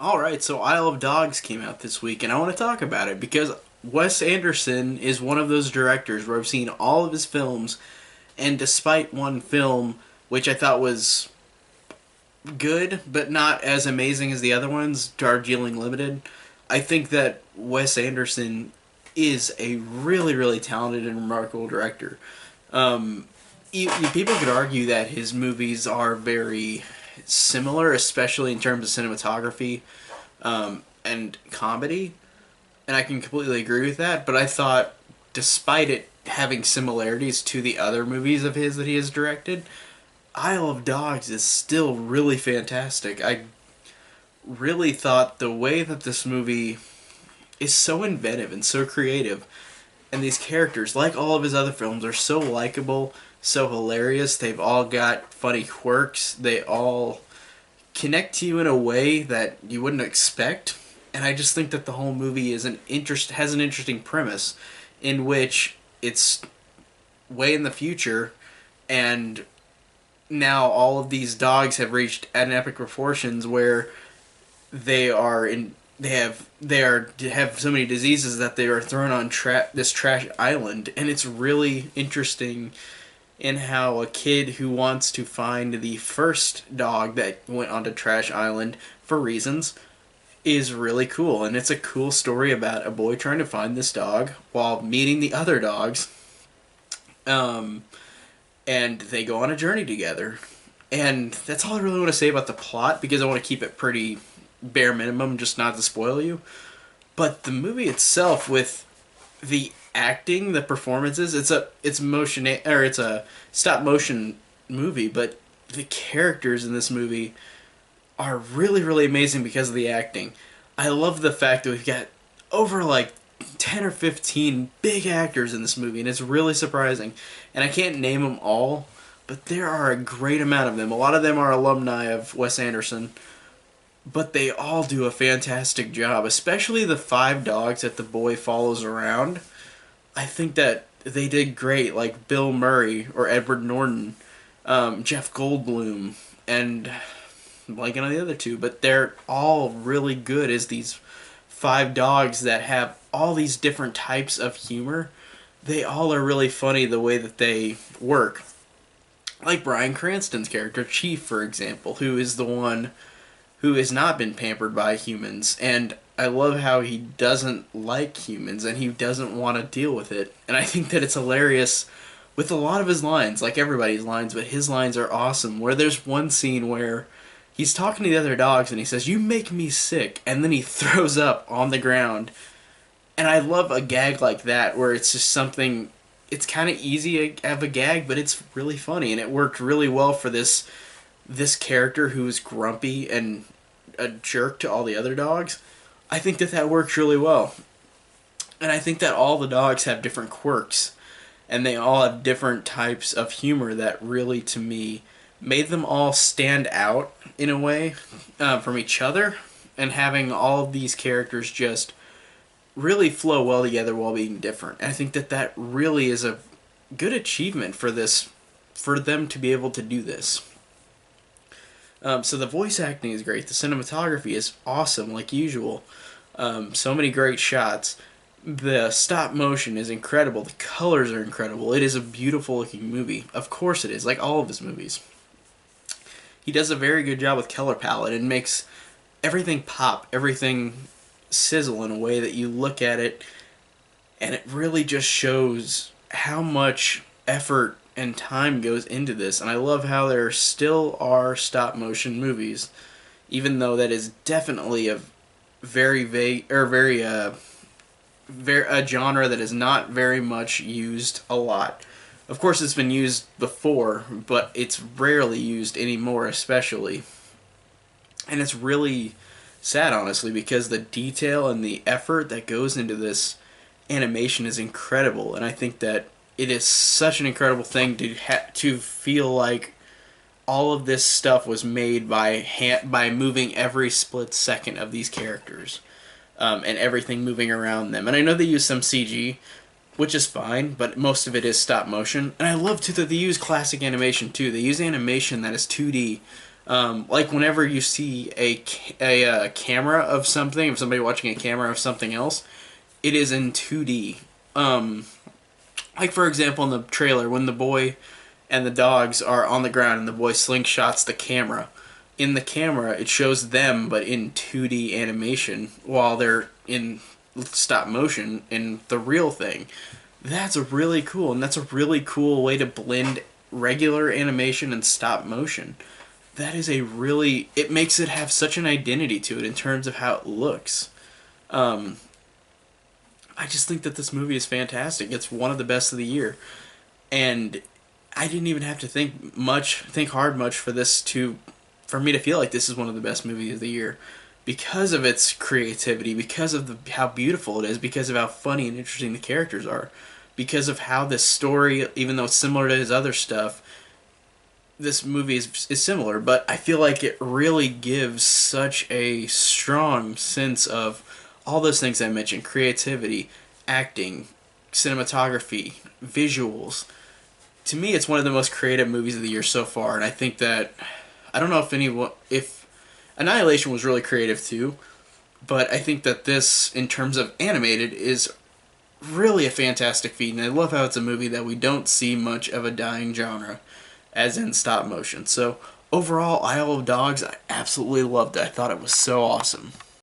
Alright, so Isle of Dogs came out this week, and I want to talk about it because Wes Anderson is one of those directors where I've seen all of his films, and despite one film, which I thought was good, but not as amazing as the other ones, Darjeeling Limited, I think that Wes Anderson is a really, really talented and remarkable director. People could argue that his movies are very similar, especially in terms of cinematography and comedy, and I can completely agree with that. But I thought, despite it having similarities to the other movies of his that he has directed, Isle of Dogs is still really fantastic. I really thought the way that this movie is so inventive and so creative, and these characters, like all of his other films, are so likable, so hilarious. They've all got funny quirks. They all connect to you in a way that you wouldn't expect. And I just think that the whole movie has an interesting premise in which it's way in the future, and now all of these dogs have reached an epic proportions where they have so many diseases that they are thrown on this trash island, and it's really interesting in how a kid who wants to find the first dog that went onto Trash Island for reasons is really cool. And it's a cool story about a boy trying to find this dog while meeting the other dogs. Um, and they go on a journey together. And that's all I really want to say about the plot because I want to keep it pretty bare minimum just not to spoil you. But the movie itself, with the acting, the performances, it's a stop motion movie, but the characters in this movie are really, really amazing because of the acting. I love the fact that we've got over like 10 or 15 big actors in this movie, and it's really surprising. And I can't name them all, but there are a great amount of them. A lot of them are alumni of Wes Anderson, but they all do a fantastic job, especially the five dogs that the boy follows around. I think that they did great, like Bill Murray or Edward Norton, Jeff Goldblum, and I'm blanking on the other two, but they're all really good as these five dogs that have all these different types of humor. They all are really funny the way that they work. Like Bryan Cranston's character, Chief, for example, who is the one who has not been pampered by humans, and I love how he doesn't like humans and he doesn't want to deal with it. And I think that it's hilarious with a lot of his lines, like everybody's lines, but his lines are awesome. Where there's one scene where he's talking to the other dogs and he says, "You make me sick," and then he throws up on the ground. And I love a gag like that where it's just something, it's kind of easy to have a gag, but it's really funny, and it worked really well for this character who is grumpy and a jerk to all the other dogs. I think that that works really well. And I think that all the dogs have different quirks, and they all have different types of humor that really, to me, made them all stand out in a way from each other, and having all of these characters just really flow well together while being different. And I think that that really is a good achievement for them to be able to do this. So the voice acting is great. The cinematography is awesome, like usual. So many great shots. The stop motion is incredible. The colors are incredible. It is a beautiful looking movie. Of course it is, like all of his movies. He does a very good job with color palette and makes everything pop, everything sizzle in a way that you look at it and it really just shows how much effort and time goes into this. And I love how there still are stop motion movies, even though that is definitely a very vague or very a genre that is not very much used a lot. Of course, it's been used before, but it's rarely used anymore, especially. And it's really sad, honestly, because the detail and the effort that goes into this animation is incredible, and I think that it is such an incredible thing to feel like all of this stuff was made by moving every split second of these characters, and everything moving around them. And I know they use some CG, which is fine, but most of it is stop motion. And I love too that they use classic animation too. They use animation that is 2D, Like whenever you see a camera of something, of somebody watching a camera of something else, it is in 2D. Like for example, in the trailer, when the boy and the dogs are on the ground and the boy slingshots the camera. In the camera, it shows them, but in 2D animation, while they're in stop motion in the real thing. That's really cool, and that's a really cool way to blend regular animation and stop motion. That is a really, it makes it have such an identity to it in terms of how it looks. Um, I just think that this movie is fantastic. It's one of the best of the year, and I didn't even have to think hard much for for me to feel like this is one of the best movies of the year, because of its creativity, because of how beautiful it is, because of how funny and interesting the characters are, because of how this story, even though it's similar to his other stuff, this movie is similar, but I feel like it really gives such a strong sense of all those things I mentioned: creativity, acting, cinematography, visuals. To me, it's one of the most creative movies of the year so far, and I think that I don't know if Annihilation was really creative too, but I think that this, in terms of animated, is really a fantastic feat, and I love how it's a movie that we don't see much of a dying genre, as in stop motion. So overall, Isle of Dogs, I absolutely loved it. I thought it was so awesome.